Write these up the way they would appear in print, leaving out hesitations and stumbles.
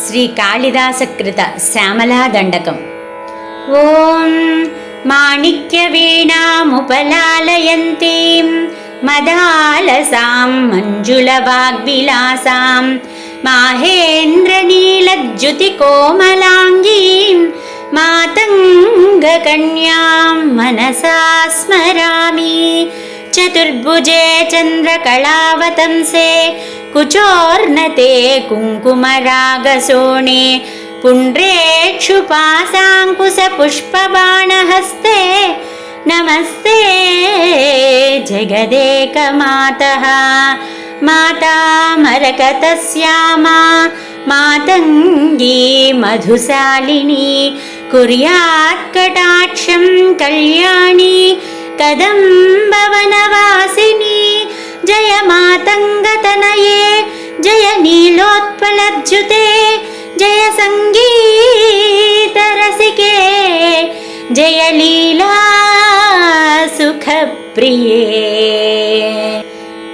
श्रीकालिदासकृत श्यामलादण्डकम्। ॐ माणिक्यवीणामुपलालयन्तीं मदालसां मञ्जुलवाग्विलासां माहेन्द्रनीलद्युतिकोमलाङ्गीं मातङ्गकन्यां मनसा स्मरामि। चतुर्भुजे चन्द्रकलावतंसे कुचोर्नते कुङ्कुमरागसोणे पुण्ड्रेक्षुपाशाङ्कुशपुष्पबाणहस्ते नमस्ते जगदेकमातः। माता मरकतश्यामा मातङ्गी मधुशालिनी कुर्यात् कटाक्षं कल्याणी कदम्बवनवासिनी। जय मातङ्गतनये जय नीलोत्पलद्युते जय सङ्गीतरसिके जय लीला सुखप्रिये।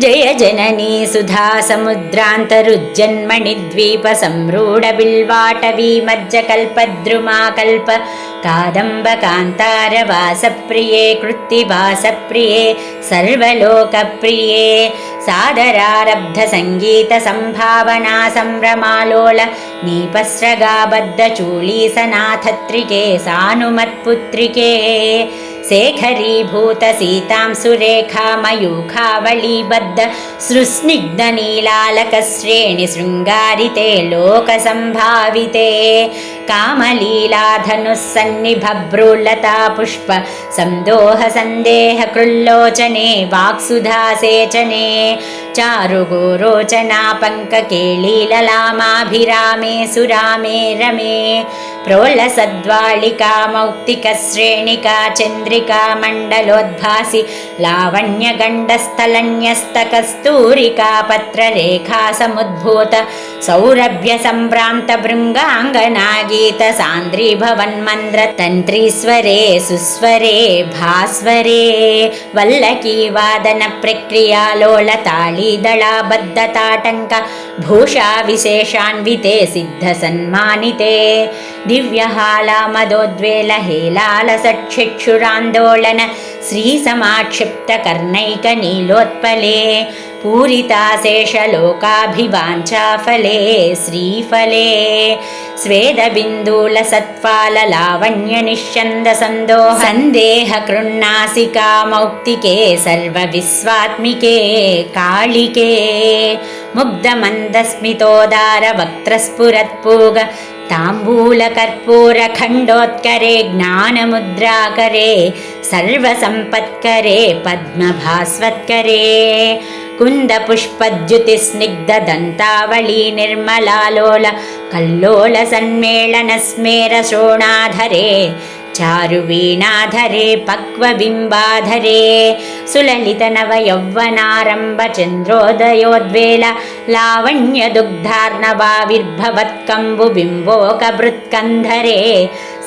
जय जननी सुधा समुद्रान्तरुज्जन्मणिद्वीपसंरूढबिल्वाटवी मज्जकल्पद्रुमाकल्प कादम्बकान्तारवासप्रिये कृत्तिवासप्रिये सर्वलोकप्रिये। सादरारब्धसङ्गीतसम्भावना सम्भ्रमालोल नीपस्रगाबद्धचूलीसनाथत्रिके सानुमत्पुत्रिके। शेखरीभूत सीतां सुरेखामयूखावलीबद्ध सृस्निग्धनीलालकश्रेणि शृङ्गारिते लोकसम्भाविते। कामलीलाधनुस्सन्निभभ्रूलता पुष्प संदोह सन्देह कृल्लोचने वाक्सुधासेचने चारुगोरोचना पङ्ककेलीललामाभिरामे सुरामे रमे। प्रोल्लसद्वालिका मौक्तिकश्रेणिका चन्द्रिका मण्डलोद्भासि लावण्यगण्डस्थलन्यस्तकस्तूरिका पत्ररेखा समुद्भूत सौरभ्यसम्भ्रान्तभृङ्गाङ्गनागीत सान्द्री भवन्मन्द्र तन्त्रीस्वरे सुस्वरे भास्वरे। वल्लकी वादन प्रक्रियालोलताळीदळाबद्धताटङ्क भूषा विशेषान्विते सिद्धसन्मानिते। दिव्यहालामदोद्वेल हेलालसक्षिक्षुरान्दोलन श्रीसमाक्षिप्तकर्णैकनीलोत्पले पूरिताशेषलोकाभिवाञ्छाफले श्रीफले। स्वेदबिन्दूलसत्फाललावण्यनिश्चन्दसन्दोह सन्देहकृन्नासिका मौक्तिके सर्वविश्वात्मिके कालिके। मुग्धमन्दस्मितोदारवक्त्रस्फुरत्पूग ताम्बूलकर्पूरखण्डोत्करे ज्ञानमुद्राकरे सर्वसम्पत्करे पद्मभास्वत्करे। कुन्दपुष्पद्युतिस्निग्धदन्तावली निर्मलालोल कल्लोल सन्मेलनस्मेरशोणाधरे चारुवीणाधरे पक्वबिम्बाधरे। सुललितनवयौवनारम्भ चन्द्रोदयोद्वेल लावण्यदुग्धार्णवाविर्भवत्कम्बुबिम्बोकभृत्कन्धरे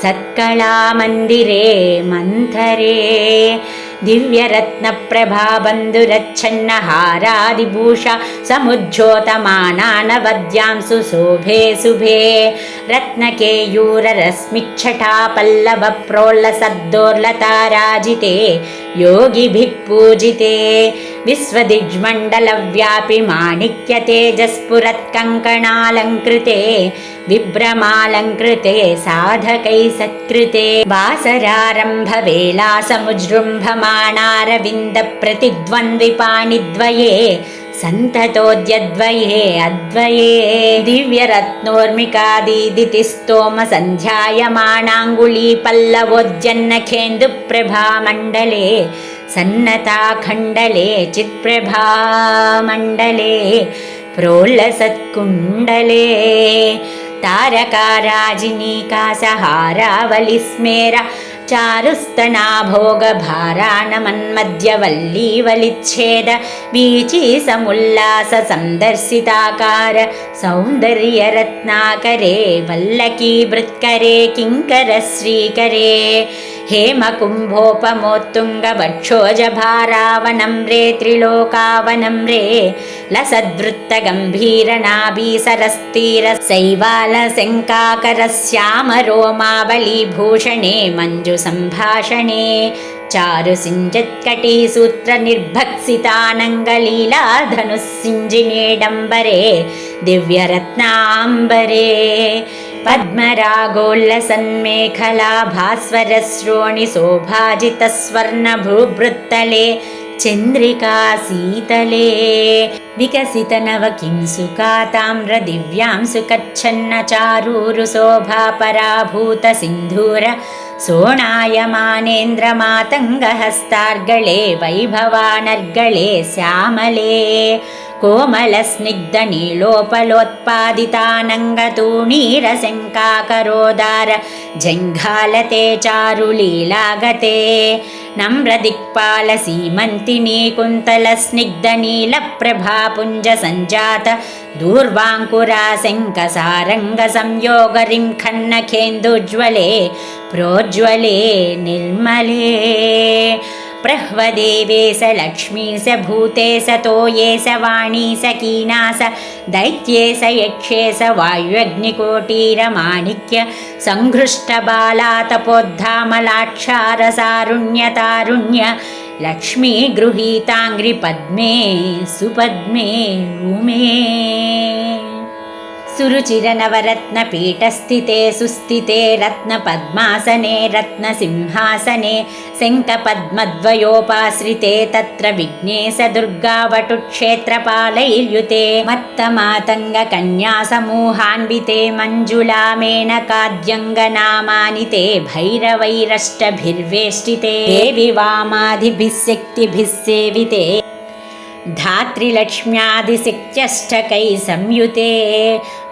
सत्कलामन्दिरे मन्थरे। दिव्यरत्नप्रभाबन्धुरच्छन्नहारादिभूषा समुज्झोतमाना सुशोभे शुभे। रत्नकेयूररश्मिच्छटा पल्लव प्रोल्लसद्दोर्लताराजिते योगिभिः पूजिते। विश्वदिग्मण्डलव्यापि माणिक्यतेजस्फुरत्कङ्कणालङ्कृते विभ्रमालङ्कृते साधकै सत्कृते। वासरारम्भवेलासमुजृम्भमाणारविन्दप्रतिद्वन्द्विपाणिद्वये सन्ततोद्यद्वये अद्वये। दिव्यरत्नोर्मिकादीदितिस्तोम सन्ध्यायमानाङ्गुलीपल्लवोज्जन्नखेन्दुप्रभामण्डले सन्नताखण्डले चित्प्रभामण्डले प्रोल्लसत्कुण्डले। तारकाराजिनीकासहारावलिस्मेर चारुस्तनाभोगभाराणमन्मध्यवल्लीवलिच्छेद वीचीसमुल्लास सन्दर्शिताकार सौन्दर्यरत्नाकरे वल्लकीवृत्करे किङ्करश्रीकरे। हेमकुम्भोपमोत्तुङ्गवक्षोजभारावनम्रे त्रिलोकावनम्रे लसद्वृत्तगम्भीरनाभीसरस्तीरशैवालशङ्काकरश्यामरोमावलीभूषणे मञ्जुसम्भाषणे चारुसिञ्जत्कटीसूत्रनिर्भक्सितानङ्गलीलाधनुस्सिञ्जिनेडम्बरे दिव्यरत्नाम्बरे पद्मरागोल्लसन्मेखला भास्वरश्रोणिशोभाजितस्वर्णभूभृत्तले चन्द्रिकाशीतले विकसितनवकिंसुकाताम्रदिव्यांसु कच्छन्नचारूरुशोभापराभूतसिन्धूर सोणायमानेन्द्रमातङ्गहस्तार्गळे वैभवानर्गळे श्यामले कोमलस्निग्धनीलोपलोत्पादितानङ्गतूणीरशङ्काकरोदार जङ्घालते चारुलीलागते नम्रदिक्पालसीमन्तिनी कुन्तलस्निग्धनीलप्रभापुञ्जसञ्जात दूर्वाङ्कुराशङ्कसारङ्गसंयोगरिं खन्नखेन्दुज्ज्वले प्रोज्ज्वले निर्मले प्रह्वदेवे स लक्ष्मी स भूते स तोये स वाणी स कीना स दैत्ये स यक्षे स वायुअग्निकोटीरमाणिक्य सङ्घृष्टबालातपोद्धामलाक्षारसारुण्यतारुण्य लक्ष्मी गृहीताङ्घ्रिपद्मे सुपद्मे उमे सुरुचिरनवरत्नपीठस्थिते सुस्थिते रत्नपद्मासने रत्नसिंहासने शङ्खपद्मद्वयोपाश्रिते तत्र विघ्नेश दुर्गावटुक्षेत्रपालैर्युते मत्तमातङ्गकन्यासमूहान्विते मञ्जुलामेनकाद्यङ्गनामानिते भैरवैरष्टभिर्वेष्टिते देवि वामादिभिः शक्तिभिः सेविते धात्रिलक्ष्म्यादिशक्त्यष्टकैः संयुते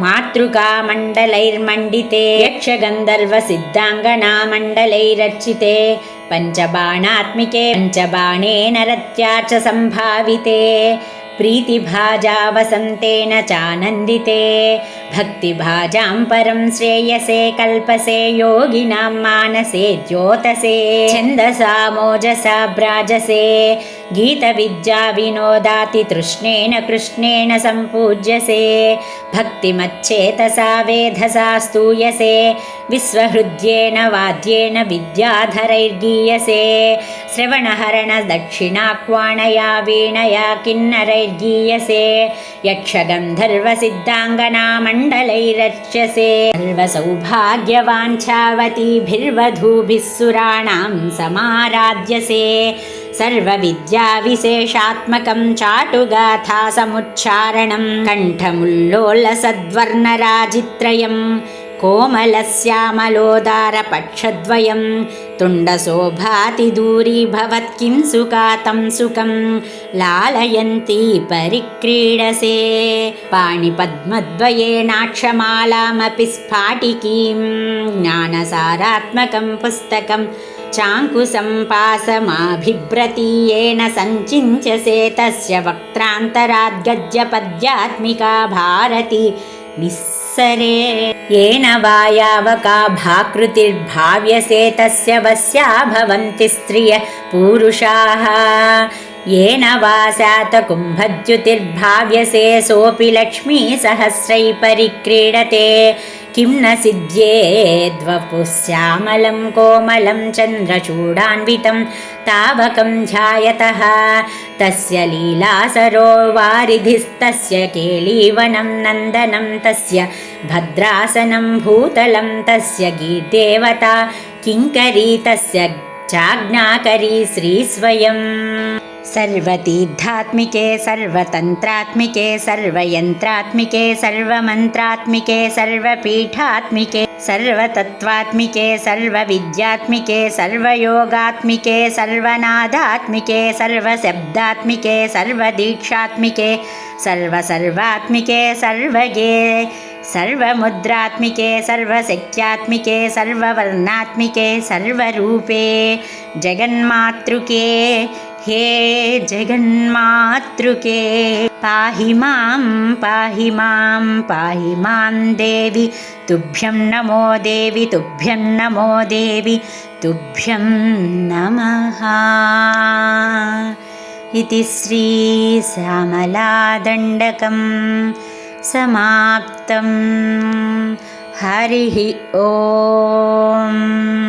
मातृकामण्डलैर्मण्डिते यक्षगन्धर्वसिद्धाङ्गनामण्डलैरर्चिते पञ्चबाणात्मिके पञ्चबाणेन रत्यार्च सम्भाविते प्रीतिभाजा वसन्तेन चानन्दिते भक्तिभाजां परं श्रेयसे कल्पसे योगिनां मानसे द्योतसे छन्दसा मोजसा भ्राजसे गीतविद्या विनोदाति तृष्णेन कृष्णेन सम्पूज्यसे भक्तिमच्चेतसा वेधसा स्तूयसे विश्वहृद्येन वाद्येन विद्याधरैर्गीयसे श्रवणहरण दक्षिणाक्वाणया वीणया किन्नरैर्गीयसे यक्षगन्धर्वसिद्धाङ्गनामण्डलैरर्च्यसे सर्वसौभाग्यवाञ्छावतीभिर्वधूभिः सुराणां समाराध्यसे सर्वविद्याविशेषात्मकं चाटुगाथा समुच्चारणं कण्ठमुल्लोलसद्वर्णराजित्रयं कोमलश्यामलोदारपक्षद्वयं तुण्डशोभातिदूरीभवत्किं सुकातं सुखं लालयन्ती परिक्रीडसे पाणिपद्मद्वयेनाक्षमालामपि स्फाटिकीं ज्ञानसारात्मकं पुस्तकं चाङ्कुशं पासमाभिभ्रतीयेन सञ्चिन्त्यसे तस्य वक्त्रान्तराद्गद्यपद्यात्मिका भारती निस्सरे येन वा यावका भाकृतिर्भाव्यसे तस्य वस्या भवन्ति स्त्रियः पुरुषाः येन वा शातकुम्भद्युतिर्भाव्यसे सोऽपि लक्ष्मीसहस्रैः परिक्रीडते किं न सिद्ध्येद्वपुश्यामलं कोमलं चन्द्रचूडान्वितं तावकं ध्यायतः तस्य लीलासरो वारिधिस्तस्य केलीवनं नन्दनं तस्य भद्रासनं भूतलं तस्य गीर्देवता किङ्करी तस्य चाज्ञाकरी श्रीस्वयम् सर्वतीर्थात्मिके सर्वतन्त्रात्मिके सर्वयन्त्रात्मिके सर्वमन्त्रात्मिके सर्वपीठात्मिके सर्वतत्त्वात्मिके सर्वविद्यात्मिके सर्वयोगात्मिके सर्वनादात्मिके सर्वशब्दात्मिके सर्वदीक्षात्मिके सर्वसर्वात्मिके सर्वगे सर्वमुद्रात्मिके सर्वशक्त्यात्मिके सर्ववर्णात्मिके सर्वरूपे जगन्मातृके हे जगन्मातृके पाहि मां पाहि मां पाहि मां देवि तुभ्यं नमो देवि तुभ्यं नमो देवि तुभ्यं नमः इति श्रीश्यामलादण्डकं समाप्तं हरिः ॐ।